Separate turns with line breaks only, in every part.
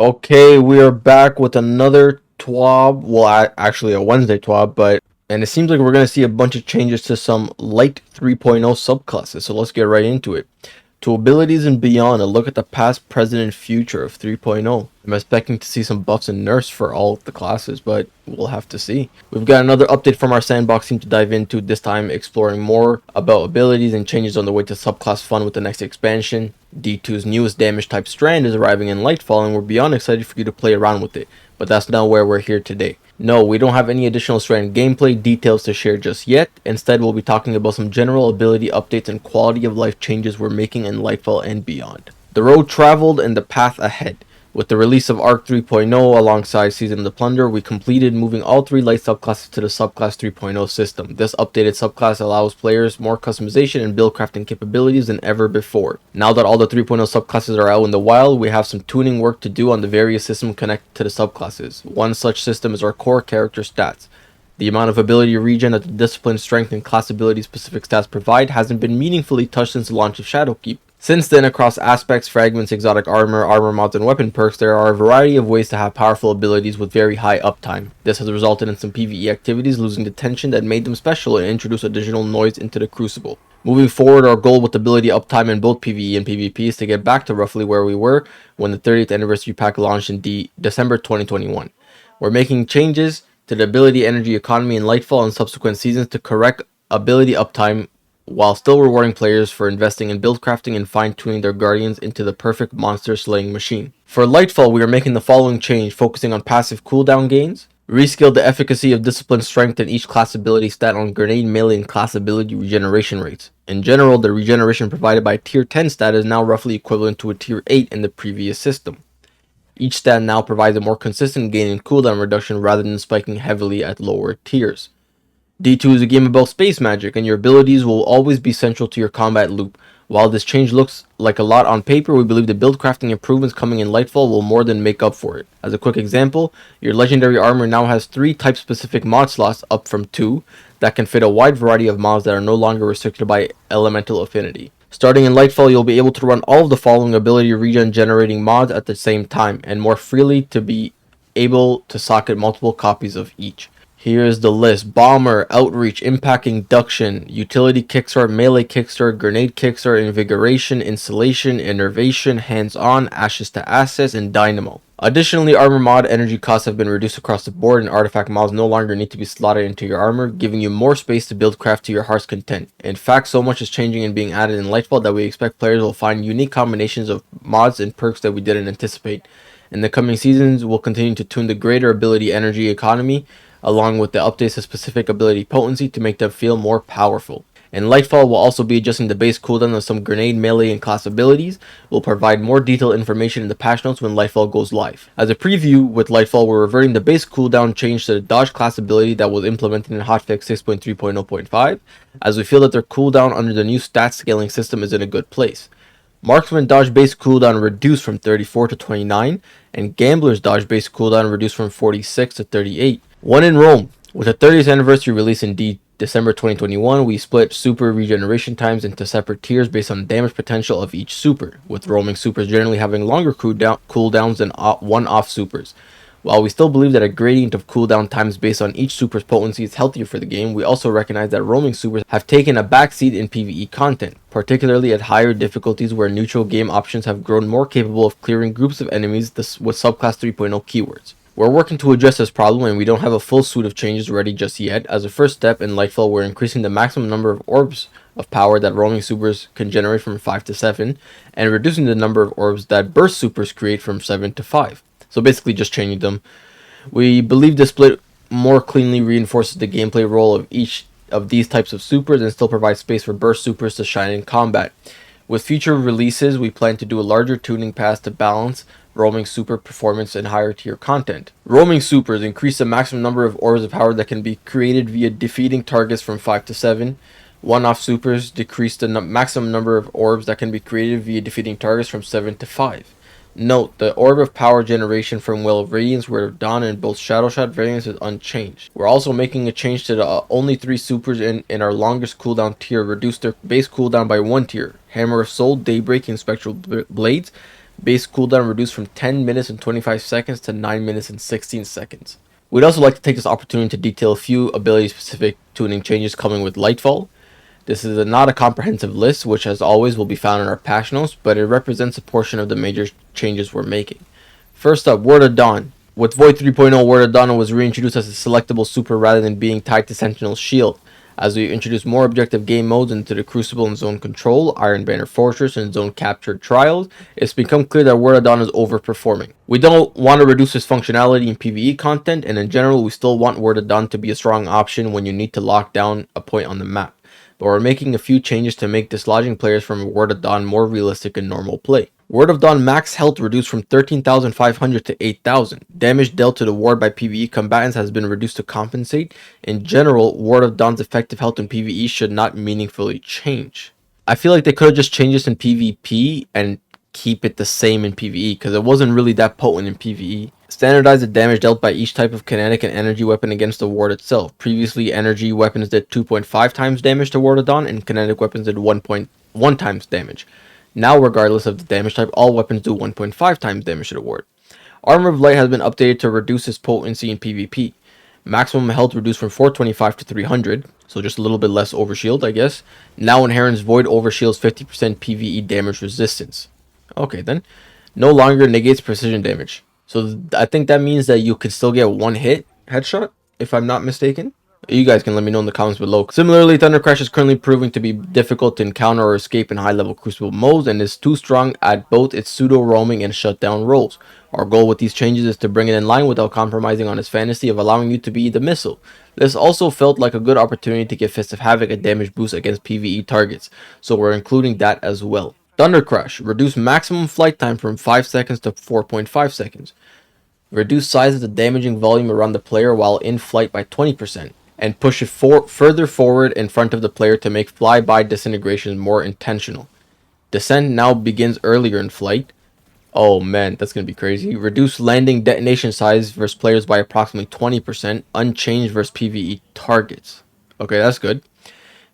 Okay, we are back with another Twab. Well, actually a Wednesday Twab, and it seems like we're going to see a bunch of changes to some Light 3.0 subclasses. So let's get right into it. To abilities and beyond, a look at the past, present, and future of 3.0. I'm expecting to see some buffs and nerfs for all of the classes, but we'll have to see. We've got another update from our sandbox team to dive into, this time exploring more about abilities and changes on the way to subclass fun with the next expansion. D2's newest damage type strand is arriving in Lightfall, and we're beyond excited for you to play around with it, but that's not where we're here today. No, we don't have any additional strand gameplay details to share just yet. Instead, we'll be talking about some general ability updates and quality of life changes we're making in Lightfall and beyond. The road traveled and the path ahead. With the release of Arc 3.0 alongside Season of the Plunder, we completed moving all three light subclasses to the Subclass 3.0 system. This updated subclass allows players more customization and build crafting capabilities than ever before. Now that all the 3.0 subclasses are out in the wild, we have some tuning work to do on the various systems connected to the subclasses. One such system is our core character stats. The amount of ability regen that the discipline, strength, and class ability specific stats provide hasn't been meaningfully touched since the launch of Shadowkeep. Since then, across aspects, fragments, exotic armor mods, and weapon perks, there are a variety of ways to have powerful abilities with very high uptime. This has resulted in some PvE activities losing the tension that made them special and introduced additional noise into the crucible. Moving forward, our goal with ability uptime in both PvE and PvP is to get back to roughly where we were when the 30th anniversary pack launched in December 2021. We're making changes to the ability energy economy in Lightfall and subsequent seasons to correct ability uptime while still rewarding players for investing in build crafting and fine-tuning their guardians into the perfect monster slaying machine. For Lightfall, we are making the following change, focusing on passive cooldown gains, rescaled the efficacy of discipline, strength, and each class ability stat on grenade, melee, and class ability regeneration rates. In general, the regeneration provided by tier 10 stat is now roughly equivalent to a tier 8 in the previous system. Each stat now provides a more consistent gain in cooldown reduction rather than spiking heavily at lower tiers. D2 is a game about space magic, and your abilities will always be central to your combat loop. While this change looks like a lot on paper, we believe the build crafting improvements coming in Lightfall will more than make up for it. As a quick example, your legendary armor now has 3 type specific mod slots up from 2 that can fit a wide variety of mods that are no longer restricted by elemental affinity. Starting in Lightfall, you'll be able to run all of the following ability regen generating mods at the same time, and more freely to be able to socket multiple copies of each. Here's the list: Bomber, Outreach, Impact Induction, Utility Kickstart, Melee Kickstart, Grenade Kickstart, Invigoration, Insulation, Innervation, Hands-On, Ashes to Assets, and Dynamo. Additionally, armor mod energy costs have been reduced across the board, and artifact mods no longer need to be slotted into your armor, giving you more space to build craft to your heart's content. In fact, so much is changing and being added in Lightfall that we expect players will find unique combinations of mods and perks that we didn't anticipate. In the coming seasons, we'll continue to tune the greater ability energy economy along with the updates to specific ability potency to make them feel more powerful. In Lightfall, we'll also be adjusting the base cooldown of some grenade, melee, and class abilities. We'll provide more detailed information in the patch notes when Lightfall goes live. As a preview, with Lightfall, we're reverting the base cooldown change to the dodge class ability that was implemented in hotfix 6.3.0.5, as we feel that their cooldown under the new stat scaling system is in a good place. Marksman dodge base cooldown reduced from 34 to 29, and Gambler's dodge base cooldown reduced from 46 to 38. One in Rome. With the 30th anniversary release in December 2021, we split super regeneration times into separate tiers based on damage potential of each super, with roaming supers generally having longer cooldowns than one-off supers. While we still believe that a gradient of cooldown times based on each super's potency is healthier for the game, we also recognize that roaming supers have taken a backseat in PvE content, particularly at higher difficulties where neutral game options have grown more capable of clearing groups of enemies with subclass 3.0 keywords. We're working to address this problem, and we don't have a full suite of changes ready just yet. As a first step in Lightfall, we're increasing the maximum number of orbs of power that roaming supers can generate from 5 to 7, and reducing the number of orbs that burst supers create from 7 to 5. So basically just changing them. We believe the split more cleanly reinforces the gameplay role of each of these types of supers and still provides space for burst supers to shine in combat. With future releases, we plan to do a larger tuning pass to balance roaming super performance and higher tier content. Roaming supers increase the maximum number of orbs of power that can be created via defeating targets from 5 to 7. One-off supers decrease the maximum number of orbs that can be created via defeating targets from 7 to 5. Note, the orb of power generation from Well of Radiance, Word of Dawn, and both Shadow Shot variants is unchanged. We're also making a change to the only 3 supers in our longest cooldown tier, reduce their base cooldown by 1 tier. Hammer of Soul, Daybreak, and Spectral Blades Base cooldown reduced from 10 minutes and 25 seconds to 9 minutes and 16 seconds. We'd also like to take this opportunity to detail a few ability-specific tuning changes coming with Lightfall. This is not a comprehensive list, which as always will be found in our patch notes, but it represents a portion of the major changes we're making. First up, Word of Dawn. With Void 3.0, Word of Dawn was reintroduced as a selectable super rather than being tied to Sentinel's shield. As we introduce more objective game modes into the Crucible and Zone Control, Iron Banner Fortress, and Zone Captured Trials, it's become clear that Word of Dawn is overperforming. We don't want to reduce its functionality in PvE content, and in general, we still want Word of Dawn to be a strong option when you need to lock down a point on the map. But we're making a few changes to make dislodging players from Word of Dawn more realistic in normal play. Word of Dawn max health reduced from 13,500 to 8,000. Damage dealt to the ward by PvE combatants has been reduced to compensate. In general, Word of Dawn's effective health in PvE should not meaningfully change. I feel like they could have just changed this in PvP and keep it the same in PvE, because it wasn't really that potent in PvE. Standardize the damage dealt by each type of kinetic and energy weapon against the ward itself. Previously, energy weapons did 2.5 times damage to Word of Dawn, and kinetic weapons did 1.1 times damage. Now, regardless of the damage type, all weapons do 1.5 times damage to the ward. Armor of Light has been updated to reduce its potency in PvP. Maximum health reduced from 425 to 300, so just a little bit less overshield, I guess. Now inherits Void overshields 50% PvE damage resistance. Okay then. No longer negates precision damage. So I think that means that you could still get one hit headshot, if I'm not mistaken. You guys can let me know in the comments below. Similarly, Thundercrash is currently proving to be difficult to encounter or escape in high-level Crucible modes, and is too strong at both its pseudo-roaming and shutdown roles. Our goal with these changes is to bring it in line without compromising on its fantasy of allowing you to be the missile. This also felt like a good opportunity to give Fist of Havoc a damage boost against PvE targets, so we're including that as well. Thundercrash, reduce maximum flight time from 5 seconds to 4.5 seconds. Reduce size of the damaging volume around the player while in flight by 20%. And push it further forward in front of the player to make flyby disintegrations more intentional. Descent now begins earlier in flight. Oh man, that's going to be crazy. Reduce landing detonation size versus players by approximately 20%, unchanged versus PvE targets. Okay, that's good.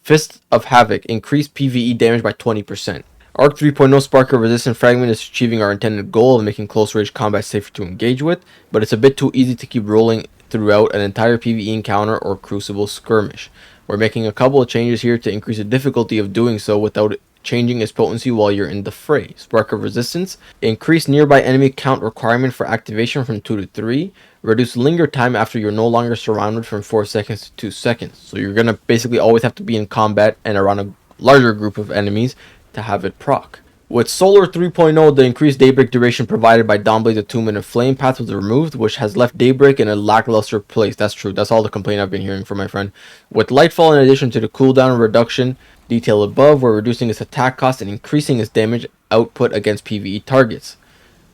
Fist of Havoc, increase PvE damage by 20%. Arc 3.0 Sparker Resistant Fragment is achieving our intended goal of making close range combat safer to engage with, but it's a bit too easy to keep rolling throughout an entire PvE encounter or Crucible skirmish. We're making a couple of changes here to increase the difficulty of doing so without changing its potency while you're in the fray. Spark of Resistance, increase nearby enemy count requirement for activation from 2 to 3, reduce linger time after you're no longer surrounded from 4 seconds to 2 seconds. So you're going to basically always have to be in combat and around a larger group of enemies to have it proc. With Solar 3.0, the increased Daybreak duration provided by Dawnblade's Attunement of Flame path was removed, which has left Daybreak in a lackluster place. That's true. That's all the complaint I've been hearing from my friend. With Lightfall, in addition to the cooldown reduction detailed above, we're reducing its attack cost and increasing its damage output against PvE targets.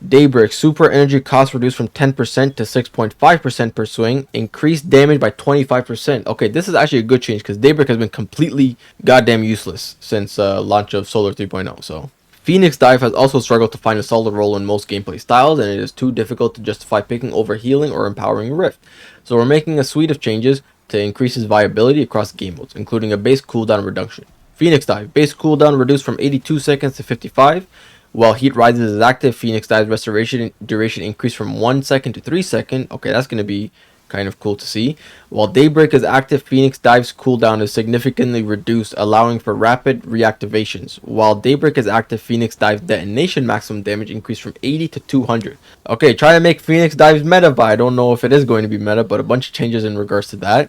Daybreak, super energy cost reduced from 10% to 6.5% per swing, increased damage by 25%. Okay, this is actually a good change because Daybreak has been completely goddamn useless since launch of Solar 3.0, so... Phoenix Dive has also struggled to find a solid role in most gameplay styles, and it is too difficult to justify picking over healing or empowering Rift. So we're making a suite of changes to increase its viability across game modes, including a base cooldown reduction. Phoenix Dive, base cooldown reduced from 82 seconds to 55. While Heat Rises is active, Phoenix Dive's restoration duration increased from 1 second to 3 seconds. Okay, that's going to be kind of cool to see. While Daybreak is active, Phoenix Dive's cooldown is significantly reduced, allowing for rapid reactivations. While Daybreak is active, Phoenix Dive's detonation maximum damage increased from 80 to 200. Okay, try to make Phoenix Dive's meta, but I don't know if it is going to be meta, but a bunch of changes in regards to that.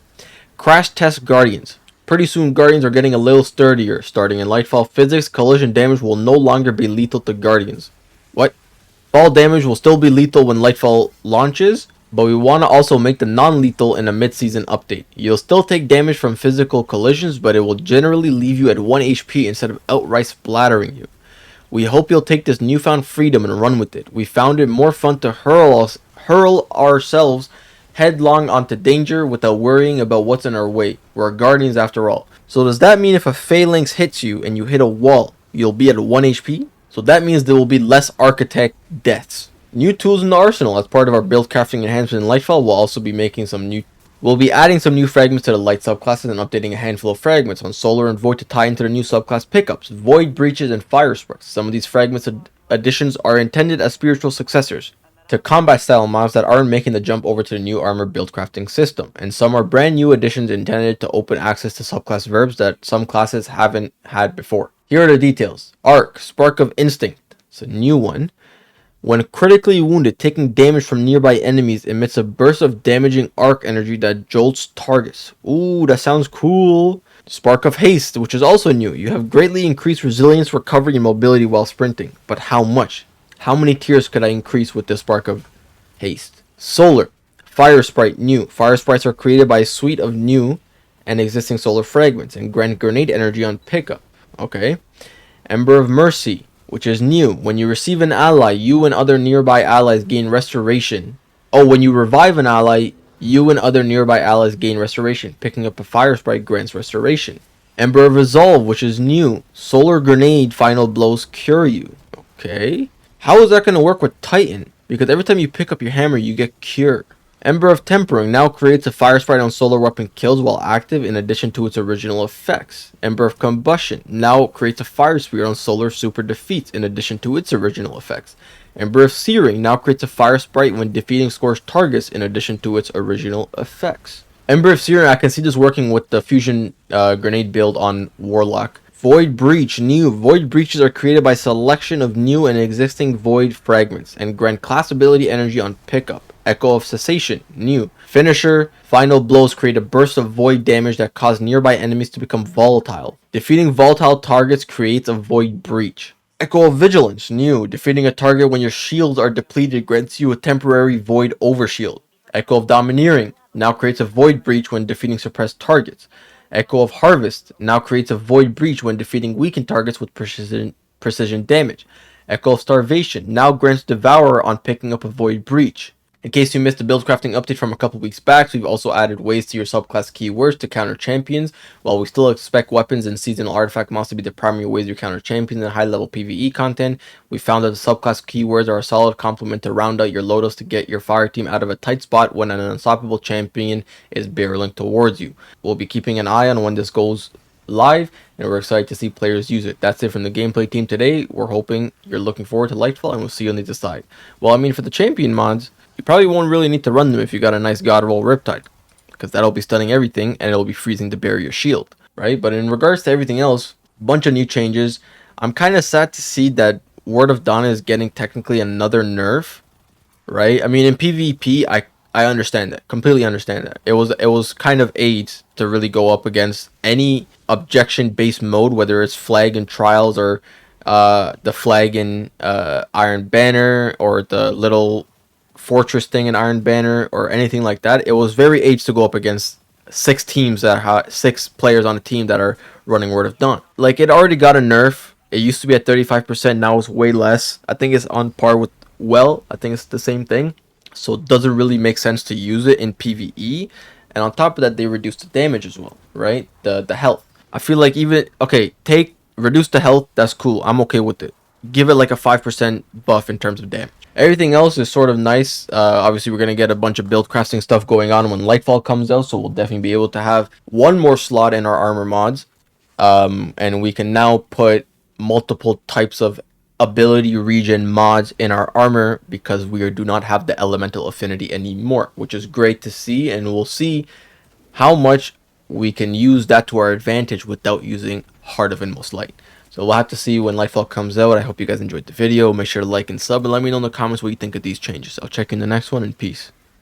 Crash Test Guardians. Pretty soon, Guardians are getting a little sturdier. Starting in Lightfall physics, collision damage will no longer be lethal to Guardians. What? Fall damage will still be lethal when Lightfall launches, but we want to also make the non-lethal in a mid-season update. You'll still take damage from physical collisions, but it will generally leave you at 1 HP instead of outright splattering you. We hope you'll take this newfound freedom and run with it. We found it more fun to hurl ourselves headlong onto danger without worrying about what's in our way. We're guardians after all. So does that mean if a phalanx hits you and you hit a wall, you'll be at 1 HP? So that means there will be less architect deaths. New tools in the arsenal. As part of our build crafting enhancement in Lightfall, we'll also be making some new We'll be adding some new fragments to the light subclasses and updating a handful of fragments on solar and void to tie into the new subclass pickups, void breaches, and fire sparks. Some of these fragments additions are intended as spiritual successors to combat style mobs that aren't making the jump over to the new armor build crafting system, and some are brand new additions intended to open access to subclass verbs that some classes haven't had before. Here are the details. Arc, Spark of Instinct. It's a new one. When critically wounded, taking damage from nearby enemies emits a burst of damaging arc energy that jolts targets. Ooh, that sounds cool. Spark of Haste, which is also new. You have greatly increased resilience, recovery, and mobility while sprinting. But how much? How many tiers could I increase with this Spark of Haste? Solar. Fire Sprite, new. Fire Sprites are created by a suite of new and existing solar fragments and grant grenade energy on pickup. Okay. Ember of Mercy, which is new. When you receive an ally, you and other nearby allies gain restoration. Oh, when you revive an ally, you and other nearby allies gain restoration. Picking up a fire sprite grants restoration. Ember of Resolve, which is new. Solar grenade final blows cure you. Okay. How is that going to work with Titan? Because every time you pick up your hammer, you get cure. Ember of Tempering now creates a fire sprite on solar weapon kills while active in addition to its original effects. Ember of Combustion now creates a fire spear on solar super defeats in addition to its original effects. Ember of Searing now creates a fire sprite when defeating scorched targets in addition to its original effects. Ember of Searing, I can see this working with the fusion grenade build on Warlock. Void Breach, new. Void Breaches are created by selection of new and existing void fragments and grant class ability energy on pickup. Echo of Cessation, new. Finisher, final blows create a burst of void damage that cause nearby enemies to become volatile. Defeating volatile targets creates a void breach. Echo of Vigilance, new. Defeating a target when your shields are depleted grants you a temporary void overshield. Echo of Domineering now creates a void breach when defeating suppressed targets. Echo of Harvest now creates a void breach when defeating weakened targets with precision damage. Echo of Starvation now grants Devourer on picking up a void breach. In case you missed the build crafting update from a couple weeks back, we've also added ways to your subclass keywords to counter champions. While we still expect weapons and seasonal artifact mods to be the primary ways you counter champions in high level PvE content, we found that the subclass keywords are a solid complement to round out your loados to get your fire team out of a tight spot when an unstoppable champion is barreling towards you. We'll be keeping an eye on when this goes live, and we're excited to see players use it. That's it from the gameplay team today. We're hoping you're looking forward to Lightfall, and we'll see you on the other side. Well, I mean, for the champion mods, you probably won't really need to run them if you got a nice God Roll Riptide, because that'll be stunning everything and it'll be freezing to bury your shield, right? But in regards to everything else, bunch of new changes. I'm kind of sad to see that Word of Dawn is getting technically another nerf, right? I mean, in PvP, I understand that, completely understand that. It was kind of AIDS to really go up against any objection-based mode, whether it's flag in Trials or the flag in Iron Banner or the little fortress thing in Iron Banner or anything like that. It was very AIDS to go up against 6 teams that have 6 players on a team that are running Word of Dawn. Like, it already got a nerf. It used to be at 35%, now it's way less. I think it's on par with I think it's the same thing. So it doesn't really make sense to use it in PvE. And on top of that, they reduced the damage as well, right? The health. I feel like even, okay, reduce the health, that's cool. I'm okay with it. Give it like a 5% buff in terms of damage. Everything else is sort of nice. Obviously, we're going to get a bunch of build crafting stuff going on when Lightfall comes out, so we'll definitely be able to have one more slot in our armor mods. And we can now put multiple types of ability regen mods in our armor because we do not have the elemental affinity anymore, which is great to see, and we'll see how much we can use that to our advantage without using Heart of Inmost Light. So we'll have to see when Lightfall comes out. I hope you guys enjoyed the video. Make sure to like and sub and let me know in the comments what you think of these changes. I'll check you in the next one, and peace.